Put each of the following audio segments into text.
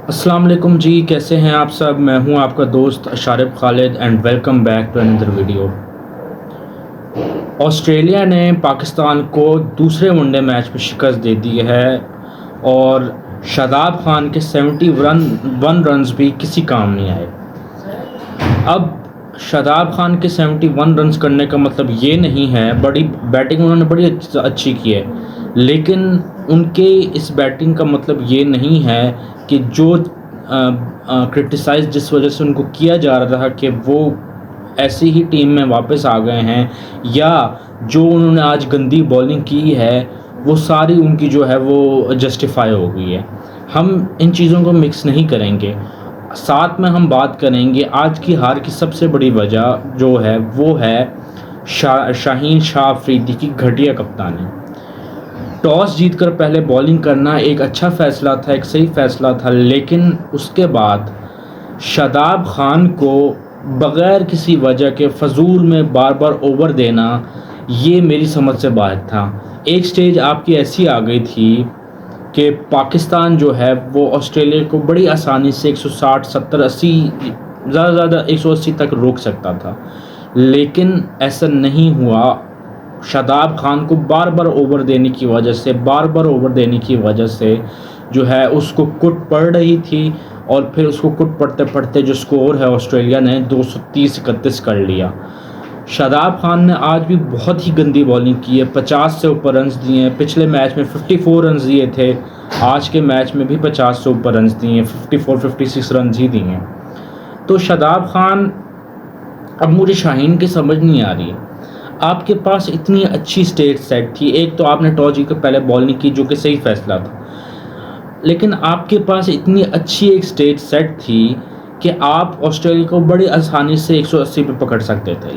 السلام علیکم جی، کیسے ہیں آپ سب؟ میں ہوں آپ کا دوست Sharib Khalid and welcome back to اندر ویڈیو۔ آسٹریلیا نے پاکستان کو دوسرے ون ڈے میچ میں شکست دے دی ہے اور شاداب خان کے 71 رنز بھی کسی کام نہیں آئے۔ اب شاداب خان کے 71 رنز کرنے کا مطلب یہ نہیں ہے، بڑی بیٹنگ انہوں نے بڑی اچھی کی ہے، لیکن ان کے اس بیٹنگ کا مطلب یہ نہیں ہے کہ جو کرٹیسائز جس وجہ سے ان کو کیا جا رہا تھا کہ وہ ایسی ہی ٹیم میں واپس آ گئے ہیں، یا جو انہوں نے آج گندی بولنگ کی ہے وہ ساری ان کی جو ہے وہ جسٹیفائی ہو گئی ہے۔ ہم ان چیزوں کو مکس نہیں کریں گے، ساتھ میں ہم بات کریں گے آج کی ہار کی سب سے بڑی وجہ جو ہے وہ ہے شاہین شاہ افریدی کی گھٹیا کپتانی۔ ٹاس جیت کر پہلے بولنگ کرنا ایک اچھا فیصلہ تھا، ایک صحیح فیصلہ تھا، لیکن اس کے بعد شاداب خان کو بغیر کسی وجہ کے فضول میں بار بار اوور دینا یہ میری سمجھ سے باہر تھا۔ ایک سٹیج آپ کی ایسی آ گئی تھی کہ پاکستان جو ہے وہ آسٹریلیا کو بڑی آسانی سے 160 70 80 زیادہ زیادہ 180 تک روک سکتا تھا، لیکن ایسا نہیں ہوا۔ شاداب خان کو بار بار اوور دینے کی وجہ سے جو ہے اس کو کٹ پڑ رہی تھی، اور پھر اس کو کٹ پڑتے پڑتے جو سکور ہے آسٹریلیا نے 230-31 کر لیا۔ شاداب خان نے آج بھی بہت ہی گندی بولنگ کی ہے، 50 سے اوپر رنز دیے ہیں، پچھلے میچ میں 54 رنز دیے تھے، آج کے میچ میں بھی 50 سے اوپر رنز دیے ہیں، 54-56 رنز ہی دیے ہیں۔ تو شاداب خان، اب مجھے شاہین کی سمجھ نہیں آ رہی ہے، آپ کے پاس اتنی اچھی سٹیج سیٹ تھی، ایک تو آپ نے ٹاس جیت کر پہلے بولنگ کی جو کہ صحیح فیصلہ تھا، لیکن آپ کے پاس اتنی اچھی ایک سٹیج سیٹ تھی کہ آپ آسٹریلیا کو بڑی آسانی سے 180 پہ پکڑ سکتے تھے،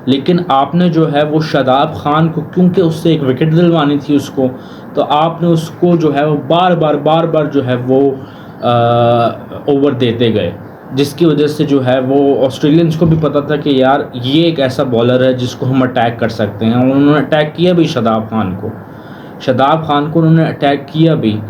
لیکن آپ نے جو ہے وہ شاداب خان کو کیونکہ اس سے ایک وکٹ دلوانی تھی اس کو، تو آپ نے اس کو جو ہے وہ بار بار جو ہے وہ اوور دیتے گئے، جس کی وجہ سے جو ہے وہ آسٹریلینز کو بھی پتہ تھا کہ یار یہ ایک ایسا بالر ہے جس کو ہم اٹیک کر سکتے ہیں، اور انہوں نے اٹیک کیا بھی شاداب خان کو انہوں نے اٹیک کیا بھی۔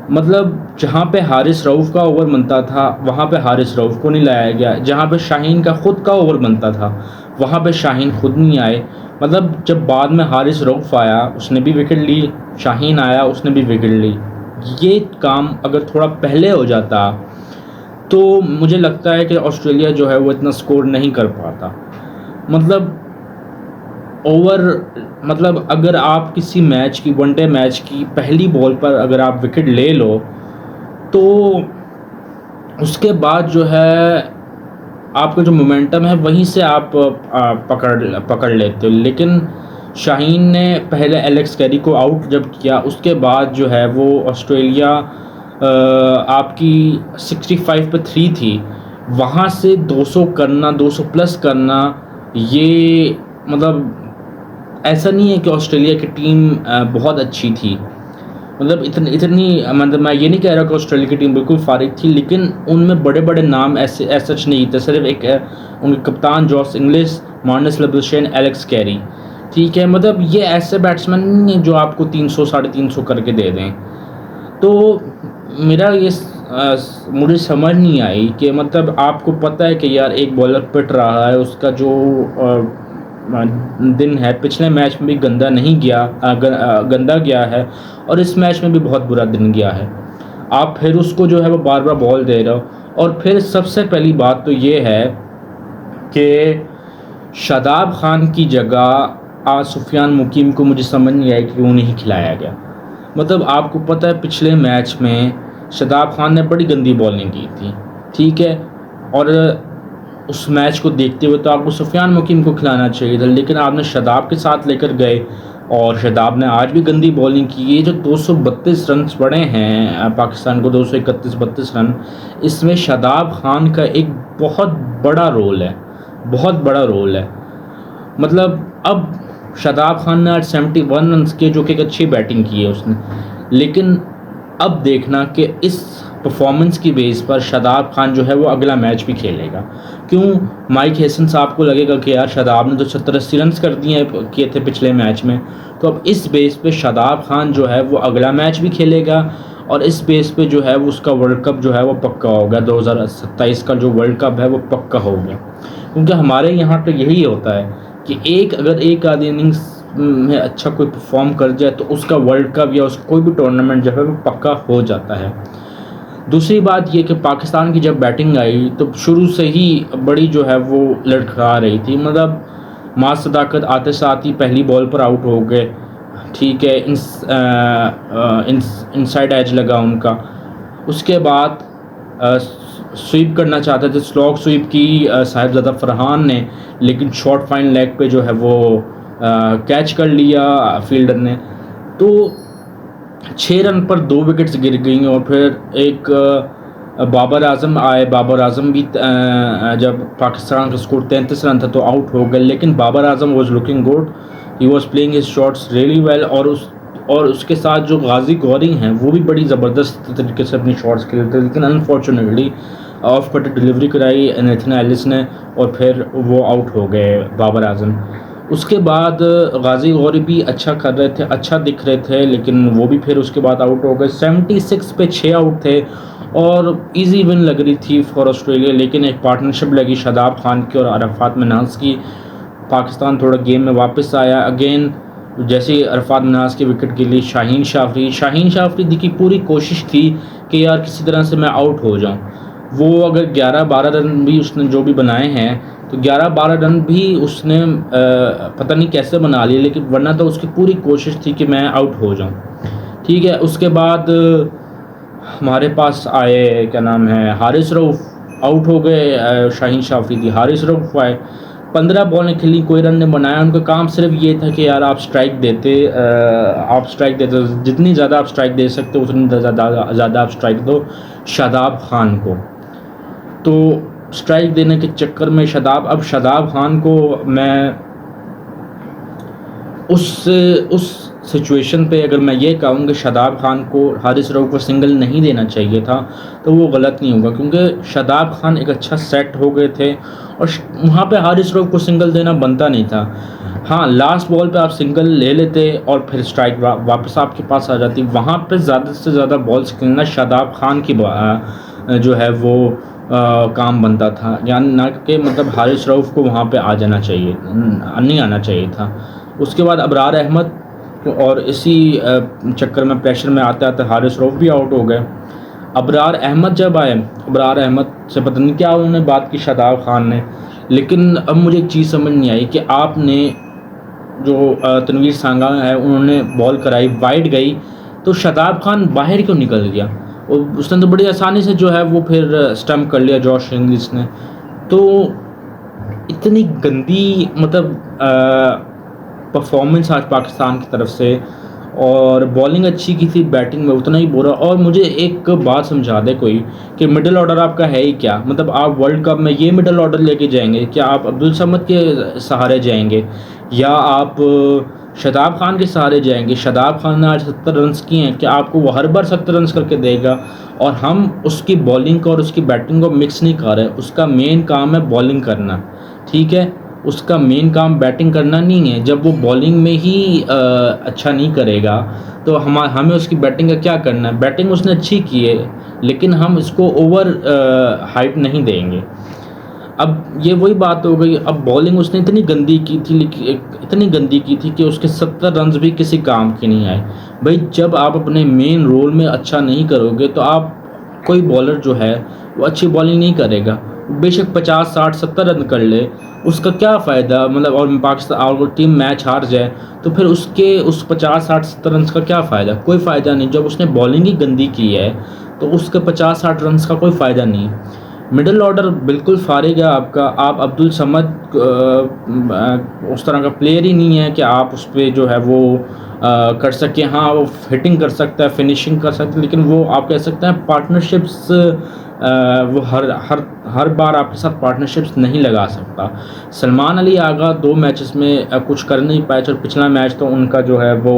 مطلب جہاں پہ حارث رؤف کا اوور بنتا تھا وہاں پہ حارث رؤف کو نہیں لایا گیا، جہاں پہ شاہین کا خود کا اوور بنتا تھا وہاں پہ شاہین خود نہیں آئے۔ مطلب جب بعد میں حارث رؤف آیا اس نے بھی وکٹ لی، شاہین آیا اس نے بھی وکٹ لی، یہ کام اگر تھوڑا پہلے ہو جاتا تو مجھے لگتا ہے کہ آسٹریلیا جو ہے وہ اتنا سکور نہیں کر پاتا۔ مطلب اگر آپ کسی میچ کی ون ڈے میچ کی پہلی بال پر اگر آپ وکٹ لے لو تو اس کے بعد جو ہے آپ کا جو مومنٹم ہے وہیں سے آپ پکڑ لیتے ہو، لیکن شاہین نے پہلے ایلیکس کیری کو آؤٹ جب کیا اس کے بعد جو ہے وہ آسٹریلیا آپ کی 65 پہ 3 تھی، وہاں سے 200 کرنا، 200 پلس کرنا، یہ مطلب ایسا نہیں ہے کہ آسٹریلیا کی ٹیم بہت اچھی تھی، مطلب اتنی مطلب میں یہ نہیں کہہ رہا کہ آسٹریلیا کی ٹیم بالکل فارغ تھی، لیکن ان میں بڑے بڑے نام ایسے سچ نہیں تھے، صرف ایک ان کے کپتان Josh Inglis, Marnus Labuschagne, Alex Carey, ٹھیک ہے۔ مطلب یہ ایسے بیٹسمین نہیں ہیں جو آپ کو 300 350 کر کے دے دیں۔ تو مجھے سمجھ نہیں آئی کہ مطلب آپ کو پتہ ہے کہ یار ایک بالر پٹ رہا ہے، اس کا جو دن ہے پچھلے میچ میں بھی گندا گیا ہے، اور اس میچ میں بھی بہت برا دن گیا ہے، آپ پھر اس کو جو ہے وہ بار بار بال دے رہے ہو۔ اور پھر سب سے پہلی بات تو یہ ہے کہ شاداب خان کی جگہ آج سفیان مقیم کو مجھے سمجھ نہیں آیا کہ کیوں نہیں کھلایا گیا۔ مطلب آپ کو پتہ ہے پچھلے میچ میں شاداب خان نے بڑی گندی بولنگ کی تھی، ٹھیک ہے، اور اس میچ کو دیکھتے ہوئے تو آپ کو سفیان مقیم کو کھلانا چاہیے تھا، لیکن آپ نے شاداب کے ساتھ لے کر گئے، اور شاداب نے آج بھی گندی بولنگ کی۔ یہ جو 232 رنز پڑے ہیں پاکستان کو، 231-32 رن، اس میں شاداب خان کا ایک بہت بڑا رول ہے۔ مطلب اب شاداب خان نے آج 71 رنز کے جو کہ ایک اچھی بیٹنگ کی ہے اس نے، لیکن اب دیکھنا کہ اس پرفارمنس کی بیس پر شاداب خان جو ہے وہ اگلا میچ بھی کھیلے گا۔ کیوں مائک ہیسن صاحب کو لگے گا کہ یار شاداب نے تو 70-80 رنز کیے تھے پچھلے میچ میں، تو اب اس بیس پہ شاداب خان جو ہے وہ اگلا میچ بھی کھیلے گا، اور اس بیس پہ جو ہے وہ اس کا ورلڈ کپ جو ہے وہ پکا ہو گیا. 2027 کا جو ورلڈ کپ ہے وہ پکا ہو گیا. کیونکہ ہمارے یہاں تو یہی ہوتا ہے کہ اگر ایک آدھی اننگس میں اچھا کوئی پرفارم کر جائے تو اس کا ورلڈ کپ یا اس کوئی بھی ٹورنامنٹ جو ہے وہ پکا ہو جاتا ہے. دوسری بات یہ کہ پاکستان کی جب بیٹنگ آئی تو شروع سے ہی بڑی جو ہے وہ لڑکھڑا رہی تھی. مطلب ماس صداقت آتے ساتھ ہی پہلی بال پر آؤٹ ہو گئے. ٹھیک ہے, انسائڈ ایج لگا ان کا. اس کے بعد سویپ کرنا چاہتے تھے, سلاگ سویپ کی صاحبزادہ فرحان نے, لیکن شارٹ فائن لیگ پہ جو ہے وہ کیچ کر لیا فیلڈر نے. تو 6 رن پر 2 وکٹس گر گئیں. اور پھر ایک بابر اعظم آئے. بابر اعظم بھی جب پاکستان کا اسکور 33 رن تھا تو آؤٹ ہو گئے, لیکن Babar Azam was looking good, he was playing his shots really well. اور اس کے ساتھ جو غازی گوری ہیں وہ بھی بڑی زبردست طریقے سے اپنی شاٹس کھیلتے تھے, لیکن انفارچونیٹلی آف کٹ ڈلیوری کرائی نیتھن ایلس نے اور پھر وہ آؤٹ ہو گئے بابر اعظم. اس کے بعد غازی غوری بھی اچھا کر رہے تھے, اچھا دکھ رہے تھے, لیکن وہ بھی پھر اس کے بعد آؤٹ ہو گئے. 76 پہ 6 آؤٹ تھے اور ایزی ون لگ رہی تھی فار آسٹریلیا, لیکن ایک پارٹنرشپ لگی شاداب خان کی اور عرفات مناز کی. پاکستان تھوڑا گیم میں واپس آیا. اگین جیسے عرفات مناز کی وکٹ گری, شاہین شافری کی پوری کوشش تھی کہ یار کسی طرح سے میں آؤٹ ہو جاؤں. وہ اگر 11-12 رن بھی اس نے جو بھی بنائے ہیں تو 11-12 رن بھی اس نے پتہ نہیں کیسے بنا لیے, لیکن ورنہ تو اس کی پوری کوشش تھی کہ میں آؤٹ ہو جاؤں. ٹھیک ہے, اس کے بعد ہمارے پاس آئے کیا نام ہے حارث رؤف, آؤٹ ہو گئے شاہین شافری تھی. حارث رؤف آئے, 15 بالیں کھیلی, کوئی رن نہیں بنایا. ان کا کام صرف یہ تھا کہ یار آپ سٹرائک دیتے, جتنی زیادہ آپ سٹرائک دے سکتے اتنی زیادہ آپ سٹرائک دو شاداب خان کو. تو سٹرائک دینے کے چکر میں شاداب خان کو میں اس سچویشن پہ اگر میں یہ کہوں کہ شاداب خان کو حارث رؤف کو سنگل نہیں دینا چاہیے تھا تو وہ غلط نہیں ہوگا, کیونکہ شاداب خان ایک اچھا سیٹ ہو گئے تھے اور وہاں پہ حارث رؤف کو سنگل دینا بنتا نہیں تھا. ہاں لاسٹ بال پہ آپ سنگل لے لیتے اور پھر سٹرائک واپس آپ کے پاس آ جاتی. وہاں پہ زیادہ سے زیادہ بالز کھیلنا شاداب خان کی جو ہے وہ کام بنتا تھا, یعنی نہ کہ مطلب حارث رؤف کو وہاں پہ نہیں آنا چاہیے تھا. اس کے بعد ابرار احمد, اور اسی چکر میں پریشر میں آتے آتے حارث رؤف بھی آؤٹ ہو گئے. ابرار احمد جب آئے, ابرار احمد سے پتہ نہیں کیا انہوں نے بات کی شاداب خان نے, لیکن اب مجھے ایک چیز سمجھ نہیں آئی کہ آپ نے جو تنویر سانگا ہے انہوں نے بال کرائی, وائڈ گئی تو شاداب خان باہر کیوں نکل گیا, اور اس نے تو بڑی آسانی سے جو ہے وہ پھر اسٹمپ کر لیا جوش انگلش نے. تو اتنی گندی مطلب پرفارمنس آج پاکستان کی طرف سے, اور بالنگ اچھی کی تھی, بیٹنگ میں اتنا ہی برا. اور مجھے ایک بات سمجھا دے کوئی کہ مڈل آرڈر آپ کا ہے ہی کیا, مطلب آپ ورلڈ کپ میں یہ مڈل آرڈر لے کے جائیں گے, کیا آپ عبدالصمد کے سہارے جائیں گے یا آپ شاداب خان کے سہارے جائیں گے؟ شاداب خان نے آج 70 رنز کیے ہیں, کہ آپ کو وہ ہر بار 70 رنز کر کے دے گا؟ اور ہم اس کی بالنگ کو اور اس کی بیٹنگ کو مکس نہیں کر رہے. اس کا مین کام ہے بالنگ کرنا, ٹھیک ہے, اس کا مین کام بیٹنگ کرنا نہیں ہے. جب وہ بالنگ میں ہی اچھا نہیں کرے گا تو ہمیں اس کی بیٹنگ کا کیا کرنا ہے؟ بیٹنگ اس نے اچھی کی ہے, لیکن ہم اس کو اوور ہائپ نہیں دیں گے. اب یہ وہی بات ہو گئی. اب بالنگ اس نے اتنی گندی کی تھی کہ اس کے 70 رنز بھی کسی کام کے نہیں آئے. بھائی جب آپ اپنے مین رول میں اچھا نہیں کرو گے تو آپ کوئی بالر جو ہے وہ اچھی بالنگ نہیں کرے گا, بے شک 50 60 70 رن کر لے, اس کا کیا فائدہ؟ مطلب اور پاکستان اور ٹیم میچ ہار جائے تو پھر اس 50 60 70 رنز کا کیا فائدہ؟ کوئی فائدہ نہیں. جب اس نے بالنگ ہی گندی کی ہے تو اس کے 50 60 رنز کا کوئی فائدہ نہیں. مڈل آرڈر بالکل فارغ ہے آپ کا. آپ عبدالصمد اس طرح کا پلیئر ہی نہیں ہے کہ آپ اس پہ جو ہے وہ کر سکیں. ہاں وہ ہٹنگ کر سکتا ہے, فنشنگ کر سکتا ہے, لیکن وہ آپ کہہ سکتے ہیں پارٹنرشپس وہ ہر بار آپ کے ساتھ پارٹنرشپس نہیں لگا سکتا. سلمان علی آغا 2 میچز میں کچھ کر نہیں پائے, اور پچھلا میچ تو ان کا جو ہے وہ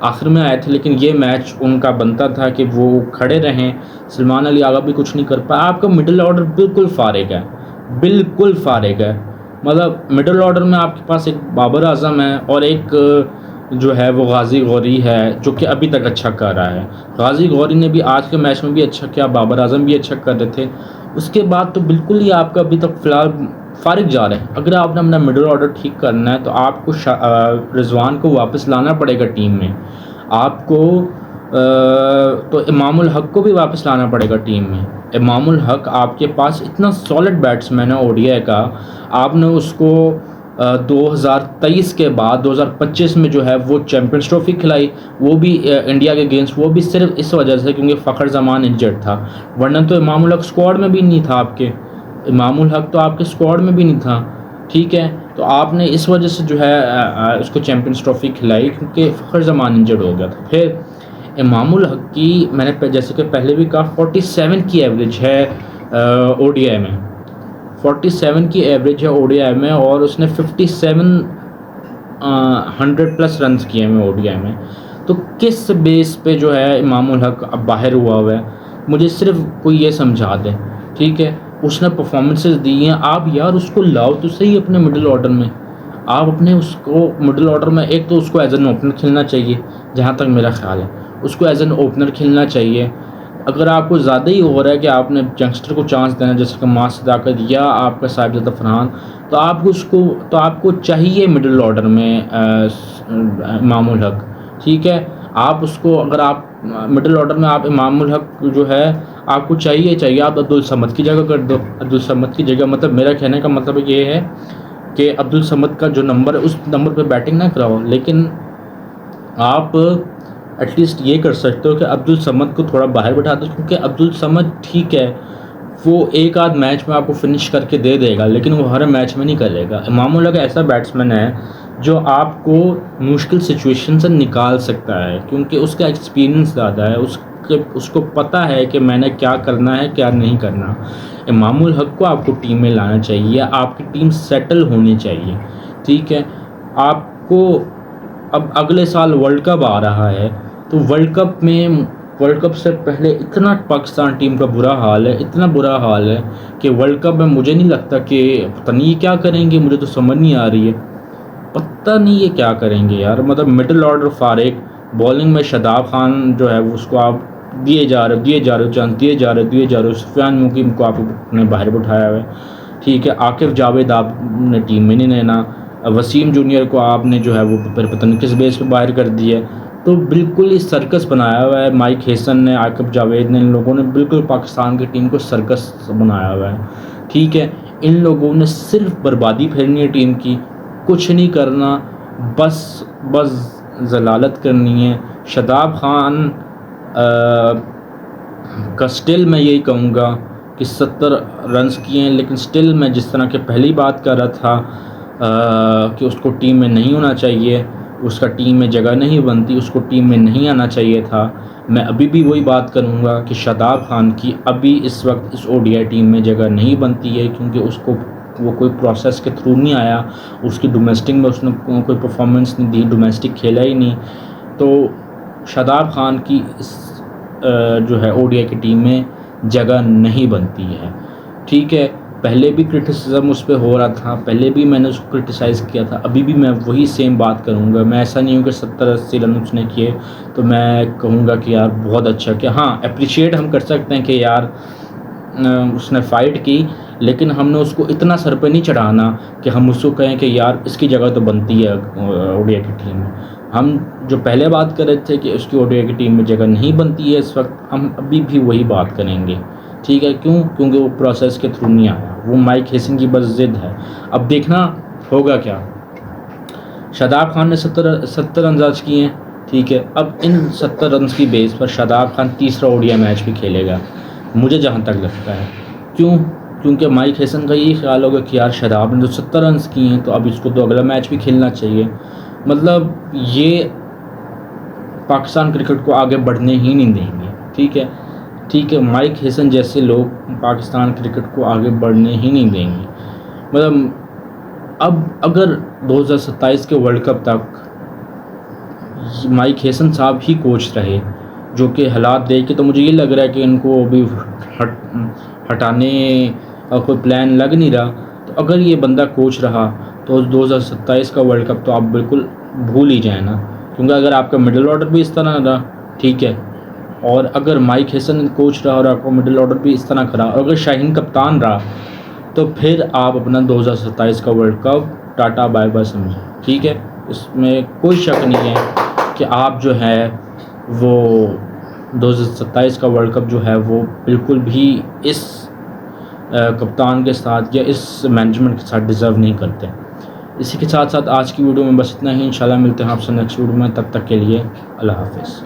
آخر میں آئے تھے, لیکن یہ میچ ان کا بنتا تھا کہ وہ کھڑے رہیں. سلمان علی آغا بھی کچھ نہیں کر پایا. آپ کا مڈل آرڈر بالکل فارغ ہے. مطلب مڈل آرڈر میں آپ کے پاس ایک بابر اعظم ہے اور ایک جو ہے وہ غازی غوری ہے جو کہ ابھی تک اچھا کر رہا ہے. غازی غوری نے بھی آج کے میچ میں بھی اچھا کیا, بابر اعظم بھی اچھا کر رہے تھے. اس کے بعد تو بالکل ہی آپ کا ابھی تک فی الحال فارغ جا رہے ہیں. اگر آپ نے اپنا مڈل آرڈر ٹھیک کرنا ہے تو آپ کو رضوان کو واپس لانا پڑے گا ٹیم میں. آپ کو تو امام الحق کو بھی واپس لانا پڑے گا ٹیم میں. امام الحق آپ کے پاس اتنا سالڈ بیٹسمین ہے او ڈی آئی کا, آپ نے اس کو 2023 کے بعد 2025 میں جو ہے وہ چیمپئنز ٹرافی کھلائی, وہ بھی انڈیا کے اگینسٹ, وہ بھی صرف اس وجہ سے کیونکہ فخر زمان انجرڈ تھا. ورنہ تو امام الحق اسکواڈ میں بھی نہیں تھا آپ کے, امام الحق تو آپ کے اسکواڈ میں بھی نہیں تھا. ٹھیک ہے, تو آپ نے اس وجہ سے جو ہے اس کو چیمپئنز ٹرافی کھلائی کیونکہ فخر زمان انجرڈ ہو گیا تھا. پھر امام الحق کی میں نے جیسے کہ پہلے بھی کہا 47 کی ایوریج ہے او ڈی آئی میں, 47 کی ایوریج ہے او ڈی آئی میں, اور اس نے 100 پلس رنز کیے ہیں او ڈی آئی میں. تو کس بیس پہ جو ہے امام الحق اب باہر ہوا ہے, مجھے صرف کوئی یہ سمجھا دے. ٹھیک ہے, اس نے پرفارمنسز دی ہیں, آپ یار اس کو لاؤ تو صحیح اپنے مڈل آرڈر میں. آپ اپنے اس کو مڈل آرڈر میں ایک تو اس کو ایز این اوپنر کھیلنا چاہیے, جہاں تک میرا خیال ہے اس کو ایز این اوپنر کھیلنا چاہیے. اگر آپ کو زیادہ ہی ہو رہا ہے کہ آپ نے ینگسٹر کو چانس دینا جیسے کہ ماس صداقت یا آپ کا صاحبزادہ فرحان, تو آپ کو چاہیے مڈل آرڈر میں امام الحق. ٹھیک ہے, آپ اس کو اگر آپ مڈل آرڈر میں آپ امام الحق جو ہے آپ کو چاہیے آپ عبدالصمد کی جگہ کر دو. عبدالصمد کی جگہ مطلب میرا کہنے کا مطلب یہ ہے کہ عبدالصمد کا جو نمبر ہے اس نمبر پہ بیٹنگ نہ کراؤ, لیکن آپ ایٹ لیسٹ یہ کر سکتے ہو کہ عبدالصمد کو تھوڑا باہر بٹھا دو, کیونکہ عبدالصمد ٹھیک ہے وہ ایک آدھ میچ میں آپ کو فنش کر کے دے دے گا, لیکن وہ ہر میچ میں نہیں کرے گا. امام الحق ایسا بیٹسمین ہے جو آپ کو مشکل سچویشن سے نکال سکتا ہے, کیونکہ اس کا ایکسپیرینس زیادہ ہے, اس کو پتہ ہے کہ میں نے کیا کرنا ہے کیا نہیں کرنا. امام الحق کو آپ کو ٹیم میں لانا چاہیے, آپ کی ٹیم سیٹل ہونی چاہیے. ٹھیک ہے, آپ کو اب اگلے سال ورلڈ کپ آ رہا ہے, تو ورلڈ کپ سے پہلے اتنا پاکستان ٹیم کا برا حال ہے, اتنا برا حال ہے کہ ورلڈ کپ میں مجھے نہیں لگتا کہ پتہ نہیں یہ کیا کریں گے, مجھے تو سمجھ نہیں آ رہی ہے, پتہ نہیں یہ کیا کریں گے یار. مطلب مڈل آرڈر فارغ, بالنگ میں شاداب خان جو ہے اس کو آپ دیے جا رہے چانس دیے جا رہے. سفیان مقیم کو آپ نے باہر بٹھایا ہوا ہے. ٹھیک ہے, عاقب جاوید آپ نے ٹیم میں نہیں لینا, وسیم جونیئر کو آپ نے جو ہے وہ پتہ نہیں کس بیس پہ باہر کر دیا ہے. تو بالکل ہی سرکس بنایا ہوا ہے مائک ہیسن نے, عاقب جاوید نے, ان لوگوں نے بالکل پاکستان کی ٹیم کو سرکس بنایا ہوا ہے. ٹھیک ہے, ان لوگوں نے صرف بربادی پھیرنی ہے ٹیم کی, کچھ نہیں کرنا, بس ضلالت کرنی ہے. شاداب خان کا سٹل میں یہی کہوں گا کہ 70 رنز کیے ہیں, لیکن سٹل میں جس طرح کہ پہلی بات کر رہا تھا کہ اس کو ٹیم میں نہیں ہونا چاہیے, اس کا ٹیم میں جگہ نہیں بنتی, اس کو ٹیم میں نہیں آنا چاہیے تھا. میں ابھی بھی وہی بات کروں گا کہ شاداب خان کی ابھی اس وقت اس او ڈی آئی ٹیم میں جگہ نہیں بنتی ہے, کیونکہ اس کو وہ کوئی پروسیس کے تھرو نہیں آیا, اس کی ڈومیسٹک میں اس نے کوئی پرفارمنس نہیں دی, ڈومیسٹک کھیلا ہی نہیں. تو شاداب خان کی اس جو ہے او ڈی آئی کی ٹیم میں جگہ نہیں بنتی ہے. ٹھیک ہے, پہلے بھی کرٹیسزم اس پہ ہو رہا تھا, پہلے بھی میں نے اس کو کرٹیسائز کیا تھا, ابھی بھی میں وہی سیم بات کروں گا. میں ایسا نہیں ہوں کہ 70-80 رن اس نے کیے تو میں کہوں گا کہ یار بہت اچھا کیا. ہاں, اپریشیٹ ہم کر سکتے ہیں کہ یار اس نے فائٹ کی, لیکن ہم نے اس کو اتنا سر پہ نہیں چڑھانا کہ ہم اس کو کہیں کہ یار اس کی جگہ تو بنتی ہے او ڈی آئی کی ٹیم میں. ہم جو پہلے بات کر رہے تھے کہ اس کی او ڈی آئی کی ٹیم میں جگہ نہیں بنتی ہے اس وقت, ہم ابھی بھی وہی بات کریں گے. ٹھیک ہے, کیونکہ وہ پروسیس کے تھرو نہیں آیا, وہ مائک ہیسن کی بس ضد ہے. اب دیکھنا ہوگا کیا. شاداب خان نے 70 رنز آج کیے ہیں. ٹھیک ہے, اب ان 70 رنز کی بیس پر شاداب خان تیسرا او ڈی آئی میچ بھی کھیلے گا, مجھے جہاں تک لگتا ہے. کیونکہ مائک ہیسن کا یہی خیال ہوگا کہ یار شاداب نے جو 70 رنز کیے ہیں تو اب اس کو تو اگلا میچ بھی کھیلنا چاہیے. مطلب یہ پاکستان کرکٹ کو آگے بڑھنے ہی نہیں دیں گے. ٹھیک ہے, مائک ہیسن جیسے لوگ پاکستان کرکٹ کو آگے بڑھنے ہی نہیں دیں گے. مطلب اب اگر 2027 کے ورلڈ کپ تک مائک ہیسن صاحب ہی کوچ رہے, جو کہ حالات دیکھ کے تو مجھے یہ لگ رہا ہے کہ ان کو ابھی ہٹانے کا کوئی پلان لگ نہیں رہا, تو اگر یہ بندہ کوچ رہا تو 2027 کا ورلڈ کپ تو آپ بالکل بھول ہی جائیں نا. کیونکہ اگر آپ کا مڈل آرڈر بھی اس طرح رہا ٹھیک ہے، اور اگر مائک ہیسن کوچ رہا اور آپ کو مڈل آرڈر بھی اس طرح کرا، اور اگر شاہین کپتان رہا، تو پھر آپ اپنا 2027 کا world cup Tata by by سمجھیں، ٹھیک ہے۔ اس میں کوئی شک نہیں ہے کہ آپ جو ہے وہ 2027 کا ورلڈ کپ جو ہے وہ بالکل بھی اس کپتان کے ساتھ یا اس مینجمنٹ کے ساتھ ڈیزرو نہیں کرتے۔ اسی کے ساتھ ساتھ آج کی ویڈیو میں بس اتنا ہی، انشاءاللہ ملتے ہیں آپ سے نیکسٹ ویڈیو میں، تب تک کے لیے اللہ حافظ۔